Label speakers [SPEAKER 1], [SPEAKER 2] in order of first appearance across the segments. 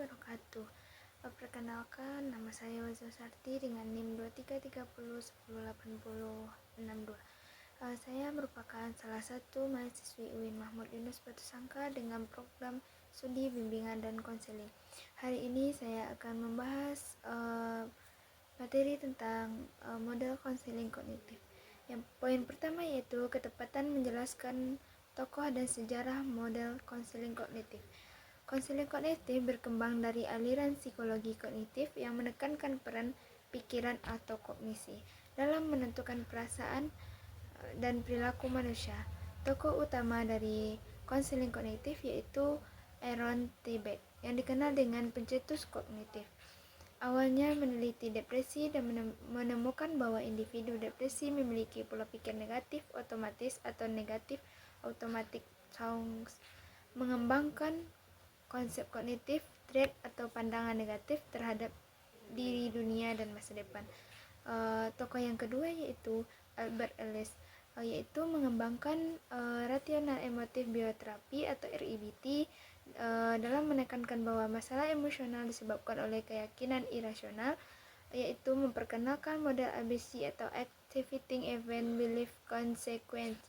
[SPEAKER 1] wabarakatuh. Perkenalkan, nama saya Wazo Sarti dengan NIM 2330108062. Saya merupakan salah satu mahasiswi UIN Mahmud Yunus Batu Sangkar dengan program studi bimbingan dan konseling. Hari ini saya akan membahas materi tentang model konseling kognitif. Yang poin pertama yaitu ketepatan menjelaskan tokoh dan sejarah model konseling kognitif. Konseling kognitif berkembang dari aliran psikologi kognitif yang menekankan peran pikiran atau kognisi dalam menentukan perasaan dan perilaku manusia. Tokoh utama dari konseling kognitif yaitu Aaron T. Beck yang dikenal dengan pencetus kognitif. Awalnya meneliti depresi dan menemukan bahwa individu depresi memiliki pola pikir negatif otomatis atau negatif automatic thoughts, mengembangkan konsep kognitif trait atau pandangan negatif terhadap diri, dunia, dan masa depan. Tokoh yang kedua yaitu Albert Ellis, yaitu mengembangkan rational emotive bioterapi atau REBT dalam menekankan bahwa masalah emosional disebabkan oleh keyakinan irasional, yaitu memperkenalkan model ABC atau Activating Event Belief Consequence,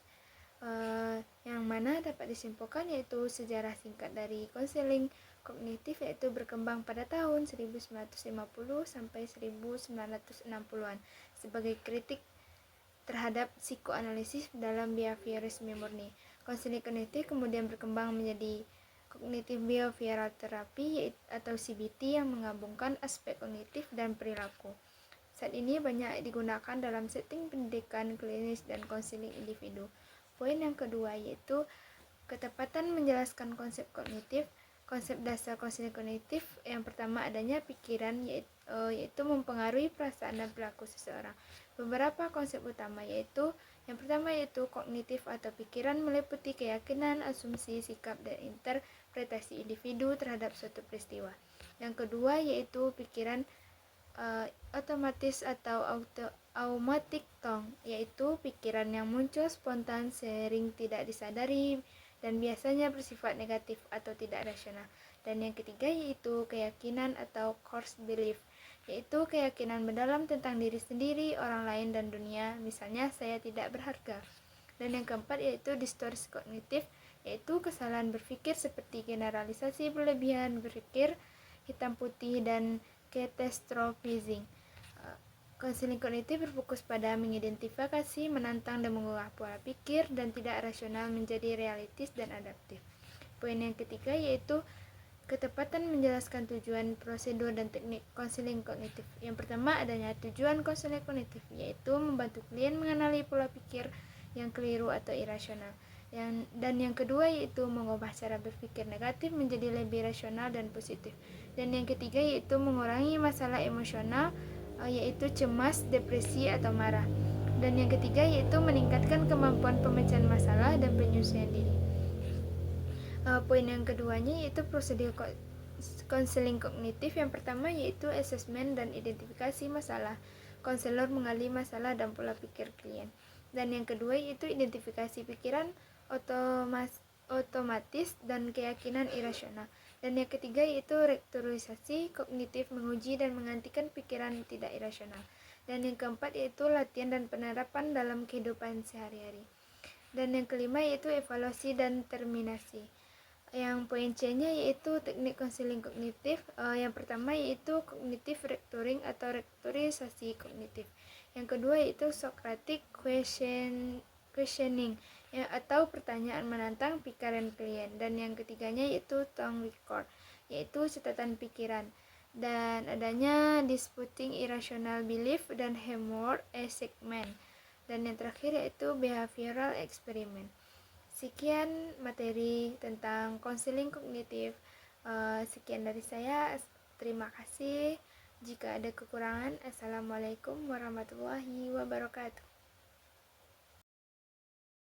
[SPEAKER 1] yang mana dapat disimpulkan yaitu sejarah singkat dari konseling kognitif yaitu berkembang pada tahun 1950 sampai 1960-an sebagai kritik terhadap psikoanalisis dalam behaviorisme murni. Konseling kognitif kemudian berkembang menjadi Cognitive Behavioral Therapy atau CBT yang menggabungkan aspek kognitif dan perilaku. Saat ini banyak digunakan dalam setting pendidikan klinis dan konseling individu. Poin yang kedua yaitu ketepatan menjelaskan konsep kognitif. Konsep dasar konseling kognitif yang pertama adanya pikiran yaitu mempengaruhi perasaan dan perilaku seseorang. Beberapa konsep utama yaitu yang pertama yaitu kognitif atau pikiran meliputi keyakinan, asumsi, sikap, dan interpretasi individu terhadap suatu peristiwa. Yang kedua yaitu pikiran otomatis atau automatic thought, yaitu pikiran yang muncul spontan sering tidak disadari dan biasanya bersifat negatif atau tidak rasional. Dan yang ketiga yaitu keyakinan atau core belief, yaitu keyakinan mendalam tentang diri sendiri, orang lain, dan dunia, misalnya saya tidak berharga. Dan yang keempat yaitu distorsi kognitif, yaitu kesalahan berpikir seperti generalisasi berlebihan, berpikir hitam putih, dan catastrophizing. Konseling kognitif berfokus pada mengidentifikasi, menantang, dan mengubah pola pikir dan tidak rasional menjadi realistis dan adaptif. Poin yang ketiga yaitu ketepatan menjelaskan tujuan, prosedur, dan teknik konseling kognitif. Yang pertama adanya tujuan konseling kognitif, yaitu membantu klien mengenali pola pikir yang keliru atau irasional. Dan yang kedua yaitu mengubah cara berpikir negatif menjadi lebih rasional dan positif. Dan yang ketiga yaitu mengurangi masalah emosional, yaitu cemas, depresi, atau marah. Dan yang ketiga yaitu meningkatkan kemampuan pemecahan masalah dan penyelesaian diri. Poin yang keduanya yaitu prosedur konseling kognitif. Yang pertama yaitu assessment dan identifikasi masalah. Konselor menggali masalah dan pola pikir klien. Dan yang kedua yaitu identifikasi pikiran otomatis dan keyakinan irasional. Dan yang ketiga yaitu rektorisasi kognitif, menguji dan menggantikan pikiran tidak irasional. Dan yang keempat yaitu latihan dan penerapan dalam kehidupan sehari-hari. Dan yang kelima yaitu evaluasi dan terminasi. Yang poin C-nya yaitu teknik konseling kognitif. Yang pertama yaitu cognitive rectoring atau rektorisasi kognitif. Yang kedua yaitu Socratic questioning atau pertanyaan menantang pikiran klien. Dan yang ketiganya yaitu tongue record, yaitu catatan pikiran. Dan adanya disputing irrational belief dan Hemworth assessment. Dan yang terakhir yaitu behavioral experiment. Sekian materi tentang konseling kognitif. Sekian dari saya. Terima kasih. Jika ada kekurangan, assalamualaikum warahmatullahi wabarakatuh.